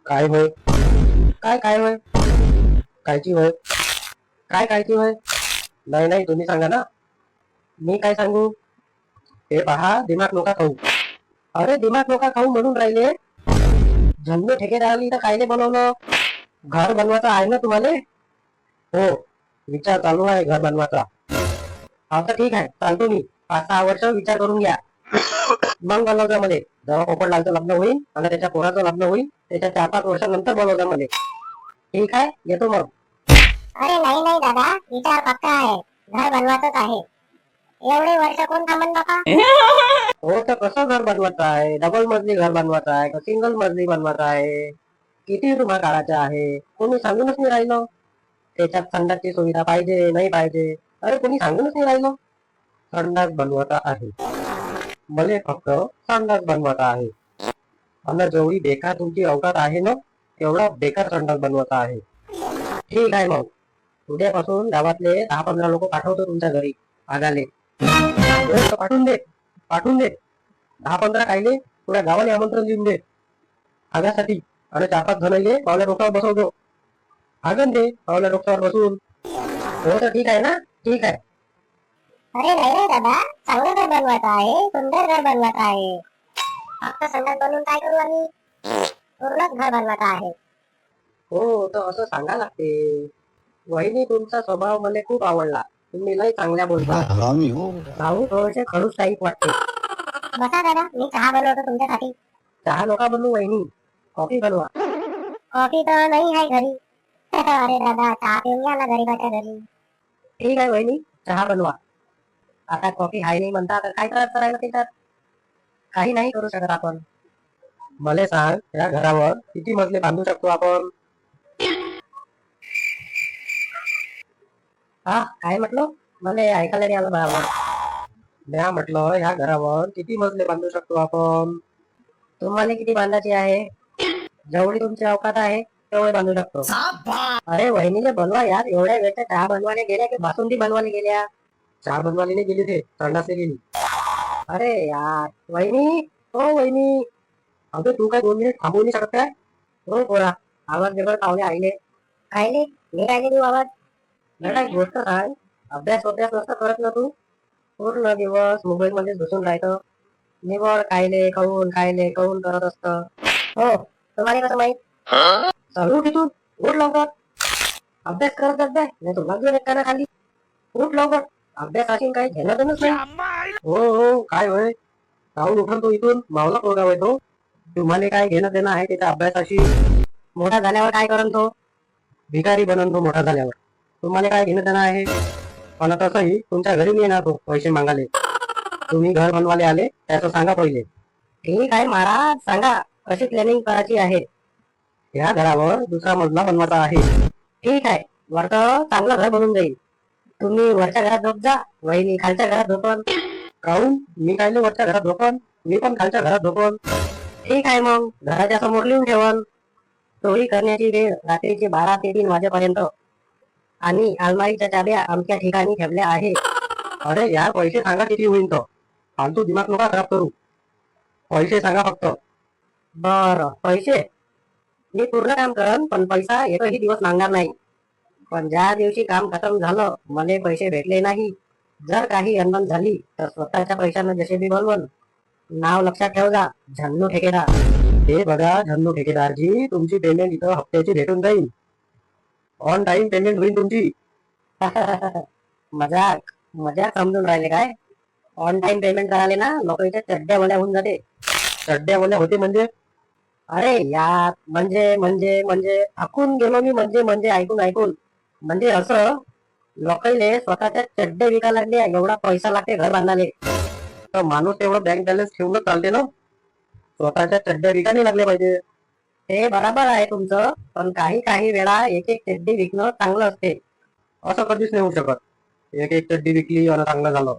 काय होय? काय होय? कायची होय? कायची होय? नाही नाही, तुम्ही सांगा ना. मी काय सांगू? हे पहा, दिमाग नका खाऊ. अरे दिमाग नका खाऊ म्हणून राहिले. झंडू ठेकेदारांनी तर कायले बनवलं? घर बनवायचं आहे ना तुम्हाला? हो, विचार चालू आहे घर बनवायचा. हा तर ठीक आहे, सांगतो मी. 5-6 वर्ष विचार करून घ्या. मग बनवजा मध्ये. जेव्हा पोपटलालचं लग्न होईल आणि त्याच्या पोराचं लग्न होईल, त्याच्या 4-5 वर्षानंतर बनवजा मध्ये. ठीक आहे, येतो मग. अरे नाही नाही दादा, विचार पक्का आहे. घर बनवायचंच आहे. एवढे वर्ष कोण थांबन बापा? हो तर कसं घर बनवायचं आहे? डबल मजली घर बनवायचं आहे का सिंगल मजली बनवायचं आहे? किती रूमा काढायच्या आहे? कोणी सांगूनच नाही राहिलं. त्याच्यात संडासची सुविधा पाहिजे नाही पाहिजे, अरे कोणी सांगूनच नाही राहिलं. संडास बनवायचा आहे, मला फक्त संडास बनवायचा आहे. आणि जेवढी बेकार तुमची अवकात आहे ना, तेवढा बेकार संडास बनवायचा आहे. ठीक आहे मग, उद्यापासून गावातले 10-15 लोक पाठवतो तुमच्या घरी आगाले. पाठवून दे, पाठवून दे. 10-15 कायले, पुऱ्या गावाला आमंत्रण देऊन दे आगासाठी. आणि 4-5 जणांले पावल्या डोक्यावर बसवतो. आगन दे पावल्या डोक्यावर बसून. हो तर ठीक आहे ना, ठीक आहे. अरे नाही रे दादा, चांगलं घर बनवायचं आहे, सुंदर घर बनवायचं आहे. फक्त संडास बनवून काय करू आम्ही? पूर्णच घर बनवायचं आहे. हो तर असं सांगा लागते. वहिनी, तुमचा स्वभाव मला खूप आवडला. तुम्ही लय चांगल्या बोलता. भाऊ थोडेसे खडूस टाईप वाटते. बसा दादा, मी चहा बनवतो तुमच्यासाठी. चहा नका बनवू वहिनी, कॉफी बनवा. कॉफी तर नाही आहे घरी. अरे दादा, चहा पिऊन घ्या ना गरीबाच्या घरी. ठीक आहे वहिनी, चहा बनवा. आता कॉफी हाय नाही म्हणता, तर काय करायला त्याच्यात? काही नाही करू शकत आपण. मला सांग, या घरावर किती मजले बांधू शकतो आपण? हा, काय म्हटलं? मला ऐकायला नाही आलं बरोबर. म्या म्हटलं, ह्या घरावर किती मजले बांधू शकतो आपण? तुम्हाला किती बांधायची आहे? जेवढी तुमची अवकात आहे तेवढे बांधू शकतो. अरे वहिनीने बनवा यार, एवढ्या वेळच्या चहा बनवायला गेल्या की बासुंदी बनवायला गेल्या? चहा बनवायला नाही गेली, ते संडासला गेली. अरे यार वहिनी, हो वहिनी. अगं तू काय 2 मिनिट थांबवू नाही शकत काय? हो पोरा, आवाज वेगळं पाहुणे आईले. कायले? मी कायले देऊ आवाज? नाही गोष्ट सांग. अभ्यास नसतं करत ना तू? पूर्ण दिवस मोबाईल मध्ये घुसून राहतं. निवड खायले काऊन करत असतं. हो, तुम्हाला कसं माहित? चालू तिथून, उठ लवकर. अभ्यास करत जात जाय, नाही तुला घेऊन एकाना खाली. उठ लवकर, अभ्यास असेल काही घेणं नाही. हो हो, काय होय? जाऊन उठतो इथून, मावला पोरगा होय तो. तुम्हाला काय घेणं देणं आहे त्याच्या अभ्यासाशी? मोठा झाल्यावर काय करण तो? भिकारी बनन तो मोठा झाल्यावर. तुम्हाला काय घेणं देणं आहे? पण तसंही तुमच्या घरी मी येणार तो पैसे मागाले. तुम्ही घर बनवाले आले त्याचं सांगा पहिले. ठीक आहे महाराज, सांगा कशी प्लॅनिंग करायची आहे? या घरावर दुसरा मजला बनवायचा आहे. ठीक आहे, वरतं चांगलं घर बनून जाईल. तुम्ही वरच्या घरात झोप जा, वहिनी खालच्या घरात झोपन. काऊन? मी कायले वरच्या घरात झोपन? मी पण खालच्या घरात झोपन. ठीक आहे मग, घराच्या समोर लिहून ठेवन. चोरी करण्याची वेळ रात्रीचे 12 ते 3 वाजेपर्यंत. आणि अलमारीच्या चाब्या आमच्या ठिकाणी ठेवल्या आहे. अरे यार, पैसे सांगा किती होईल तो. फालतू दिमाग नका खराब करू. पैसे सांगा फक्त. बर, पैसे मी पूर्ण काम करन, पण पैसा एकही दिवस मागणार नाही. पण ज्या दिवशी काम खतम झालं, मला पैसे भेटले नाही, जर काही अनबन झाली, तर स्वतःच्या पैशानं जसे बी बनवून. नाव लक्षात ठेव जा, झन्नू ठेकेदार. हे बघा झन्नू ठेकेदारजी, तुमची पेमेंट इथं हप्त्याची भेटून जाईल. ऑन टाइम पेमेंट होईल तुमची. मजाक मजाक समजून राहिले काय? ऑन टाइम पेमेंट करायला ना लोक इथे चड्ड्या वल्या होऊन जाते. चड्ड्या वल्या होते म्हणजे? अरे यार, म्हणजे थकून गेलो मी. म्हणजे ऐकून म्हणजे असं, लोकांले स्वतःच्या चड्डे विकायला लागले, एवढा पैसा लागते घर बांधायला. तर माणूस एवढं बँक बॅलन्स ठेवून चालते ना? स्वतःच्या चड्ड्या विकायला लागले पाहिजे. हे बरोबर आहे तुमचं, पण काही वेळा एक एक चड्डी विकणं चांगलं असते. असं कधीच नाही होऊ शकत. एक एक चड्डी विकली आणि चांगलं झालं.